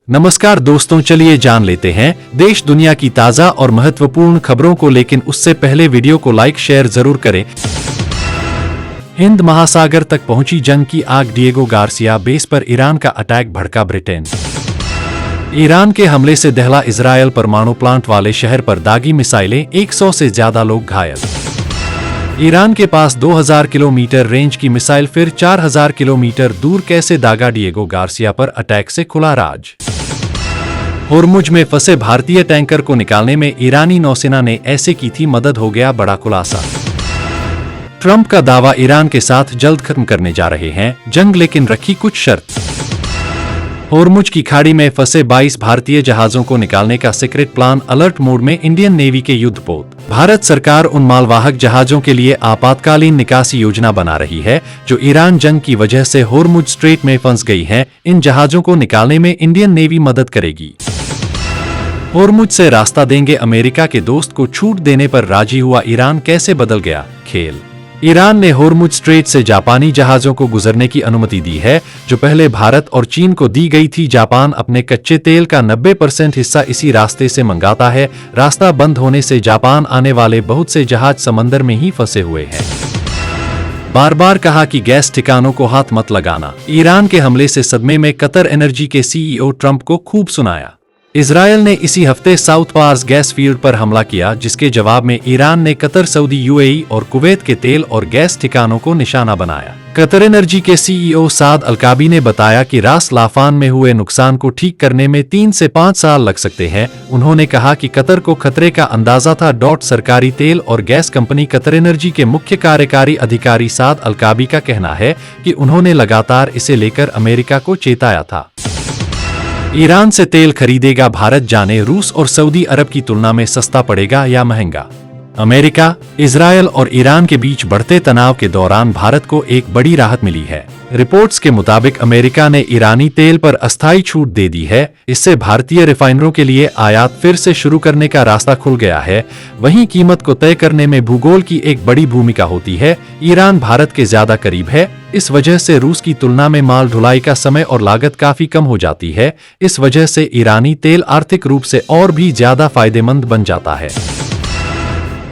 नमस्कार दोस्तों, चलिए जान लेते हैं देश दुनिया की ताजा और महत्वपूर्ण खबरों को। लेकिन उससे पहले वीडियो को लाइक शेयर जरूर करें। हिंद महासागर तक पहुंची जंग की आग, डिएगो गार्सिया बेस पर ईरान का अटैक, भड़का ब्रिटेन। ईरान के हमले से दहला इजरायल, परमाणु प्लांट वाले शहर पर दागी मिसाइलें, 100 से ज्यादा लोग घायल। ईरान के पास 2000 किलोमीटर रेंज की मिसाइल फिर 4000 किलोमीटर दूर कैसे दागा, डिएगो गार्सिया पर अटैक से खुला राज। होर्मुज में फंसे भारतीय टैंकर को निकालने में ईरानी नौसेना ने ऐसे की थी मदद, हो गया बड़ा खुलासा। ट्रंप का दावा, ईरान के साथ जल्द खत्म करने जा रहे हैं जंग, लेकिन रखी कुछ शर्त। होर्मुज की खाड़ी में फंसे 22 भारतीय जहाजों को निकालने का सीक्रेट प्लान, अलर्ट मोड में इंडियन नेवी के युद्धपोत। भारत सरकार उन मालवाहक जहाजों के लिए आपातकालीन निकासी योजना बना रही है जो ईरान जंग की वजह से होर्मुज स्ट्रेट में फंस गई हैं। इन जहाजों को निकालने में इंडियन नेवी मदद करेगी। होर्मुज से रास्ता देंगे अमेरिका के दोस्त को छूट देने पर राजी हुआ ईरान, कैसे बदल गया खेल। ईरान ने होर्मुज स्ट्रेट से जापानी जहाजों को गुजरने की अनुमति दी है, जो पहले भारत और चीन को दी गई थी। जापान अपने कच्चे तेल का 90% हिस्सा इसी रास्ते से मंगाता है। रास्ता बंद होने से जापान आने वाले बहुत से जहाज समंदर में ही फंसे हुए हैं। बार बार कहा कि गैस ठिकानों को हाथ मत लगाना। ईरान के हमले से सदमे में कतर एनर्जी के सीईओ, ट्रंप को खूब सुनाया। इजरायल ने इसी हफ्ते साउथ पार्स गैस फील्ड पर हमला किया, जिसके जवाब में ईरान ने कतर, सऊदी, यूएई और कुवैत के तेल और गैस ठिकानों को निशाना बनाया। कतर एनर्जी के सीईओ साद अलकाबी ने बताया कि रास लाफान में हुए नुकसान को ठीक करने में 3 से 5 साल लग सकते हैं। उन्होंने कहा कि कतर को खतरे का अंदाजा था। सरकारी तेल और गैस कंपनी कतर एनर्जी के मुख्य कार्यकारी अधिकारी साद अलकाबी का कहना है कि उन्होंने लगातार इसे लेकर अमेरिका को चेताया था। ईरान से तेल खरीदेगा भारत, जाने रूस और सऊदी अरब की तुलना में सस्ता पड़ेगा या महंगा। अमेरिका, इजरायल और ईरान के बीच बढ़ते तनाव के दौरान भारत को एक बड़ी राहत मिली है। रिपोर्ट्स के मुताबिक अमेरिका ने ईरानी तेल पर अस्थायी छूट दे दी है। इससे भारतीय रिफाइनरों के लिए आयात फिर से शुरू करने का रास्ता खुल गया है। वहीं कीमत को तय करने में भूगोल की एक बड़ी भूमिका होती है। ईरान भारत के ज्यादा करीब है, इस वजह से रूस की तुलना में माल ढुलाई का समय और लागत काफी कम हो जाती है। इस वजह से ईरानी तेल आर्थिक रूप से और भी ज्यादा फायदेमंद बन जाता है।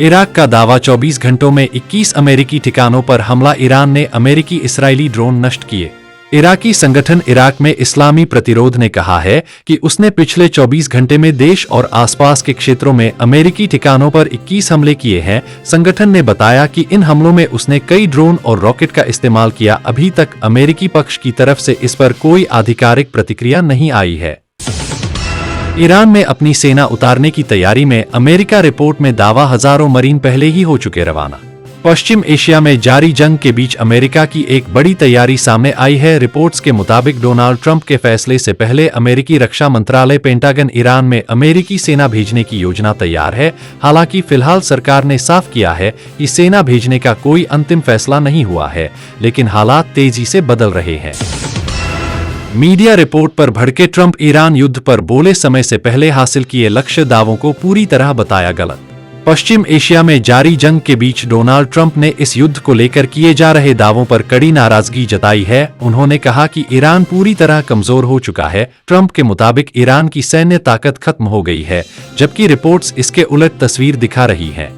इराक का दावा, 24 घंटों में 21 अमेरिकी ठिकानों पर हमला, ईरान ने अमेरिकी इस्राएली ड्रोन नष्ट किए। इराकी संगठन इराक में इस्लामी प्रतिरोध ने कहा है कि उसने पिछले 24 घंटे में देश और आसपास के क्षेत्रों में अमेरिकी ठिकानों पर 21 हमले किए हैं। संगठन ने बताया कि इन हमलों में उसने कई ड्रोन और रॉकेट का इस्तेमाल किया। अभी तक अमेरिकी पक्ष की तरफ से इस पर कोई आधिकारिक प्रतिक्रिया नहीं आई है। ईरान में अपनी सेना उतारने की तैयारी में अमेरिका, रिपोर्ट में दावा, हजारों मरीन पहले ही हो चुके रवाना। पश्चिम एशिया में जारी जंग के बीच अमेरिका की एक बड़ी तैयारी सामने आई है। रिपोर्ट्स के मुताबिक डोनाल्ड ट्रंप के फैसले से पहले अमेरिकी रक्षा मंत्रालय, पेंटागन, ईरान में अमेरिकी सेना भेजने की योजना तैयार है। हालांकि फिलहाल सरकार ने साफ किया है कि सेना भेजने का कोई अंतिम फैसला नहीं हुआ है, लेकिन हालात तेजी से बदल रहे हैं। मीडिया रिपोर्ट पर भड़के ट्रंप, ईरान युद्ध पर बोले, समय से पहले हासिल किए लक्ष्य दावों को पूरी तरह बताया गलत। पश्चिम एशिया में जारी जंग के बीच डोनाल्ड ट्रंप ने इस युद्ध को लेकर किए जा रहे दावों पर कड़ी नाराजगी जताई है। उन्होंने कहा कि ईरान पूरी तरह कमजोर हो चुका है। ट्रंप के मुताबिक ईरान की सैन्य ताकत खत्म हो गई है, जबकि रिपोर्ट्स इसके उलट तस्वीर दिखा रही हैं।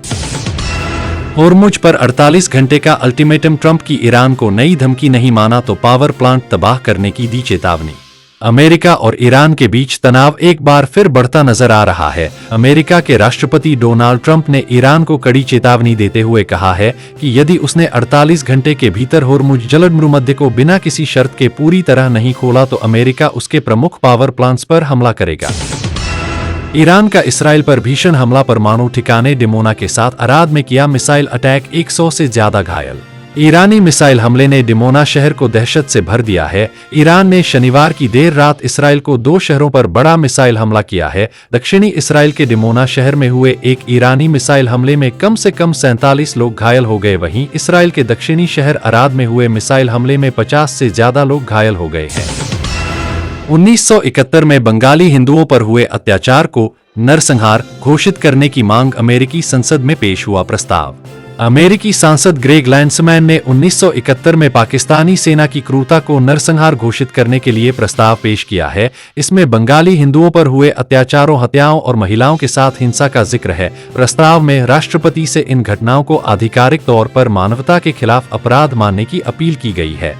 होर्मुज पर 48 घंटे का अल्टीमेटम, ट्रंप की ईरान को नई धमकी, नहीं माना तो पावर प्लांट तबाह करने की दी चेतावनी। अमेरिका और ईरान के बीच तनाव एक बार फिर बढ़ता नजर आ रहा है। अमेरिका के राष्ट्रपति डोनाल्ड ट्रंप ने ईरान को कड़ी चेतावनी देते हुए कहा है कि यदि उसने 48 घंटे के भीतर होर्मुज जलसंधि को बिना किसी शर्त के पूरी तरह नहीं खोला तो अमेरिका उसके प्रमुख पावर प्लांट्स पर हमला करेगा। ईरान का इसराइल पर भीषण हमला, परमाणु ठिकाने डिमोना के साथ अराद में किया मिसाइल अटैक, 100 से ज्यादा घायल। ईरानी मिसाइल हमले ने डिमोना शहर को दहशत से भर दिया है। ईरान ने शनिवार की देर रात इसराइल को 2 शहरों पर बड़ा मिसाइल हमला किया है। दक्षिणी इसराइल के डिमोना शहर में हुए एक ईरानी मिसाइल हमले में कम से कम 47 लोग घायल हो गए। वहीं इसराइल के दक्षिणी शहर अराद में हुए मिसाइल हमले में 50 से ज्यादा लोग घायल हो गए हैं। 1971 में बंगाली हिंदुओं पर हुए अत्याचार को नरसंहार घोषित करने की मांग, अमेरिकी संसद में पेश हुआ प्रस्ताव। अमेरिकी सांसद ग्रेग लैंसमैन ने 1971 में पाकिस्तानी सेना की क्रूरता को नरसंहार घोषित करने के लिए प्रस्ताव पेश किया है। इसमें बंगाली हिंदुओं पर हुए अत्याचारों, हत्याओं और महिलाओं के साथ हिंसा का जिक्र है। प्रस्ताव में राष्ट्रपति से इन घटनाओं को आधिकारिक तौर पर मानवता के खिलाफ अपराध मानने की अपील की गई है।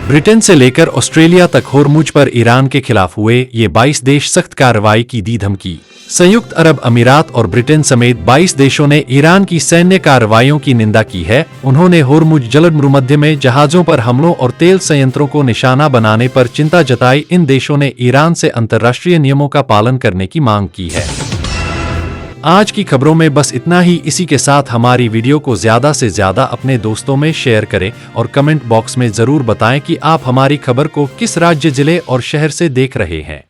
ब्रिटेन से लेकर ऑस्ट्रेलिया तक होर्मुज पर ईरान के खिलाफ हुए ये 22 देश सख्त कार्रवाई की दी धमकी। संयुक्त अरब अमीरात और ब्रिटेन समेत 22 देशों ने ईरान की सैन्य कार्रवाइयों की निंदा की है। उन्होंने होर्मुज जलमध्य में जहाजों पर हमलों और तेल संयंत्रों को निशाना बनाने पर चिंता जताई। इन देशों ने ईरान से अंतर्राष्ट्रीय नियमों का पालन करने की मांग की है। आज की खबरों में बस इतना ही। इसी के साथ हमारी वीडियो को ज्यादा से ज्यादा अपने दोस्तों में शेयर करें और कमेंट बॉक्स में जरूर बताएं कि आप हमारी खबर को किस राज्य, जिले और शहर से देख रहे हैं।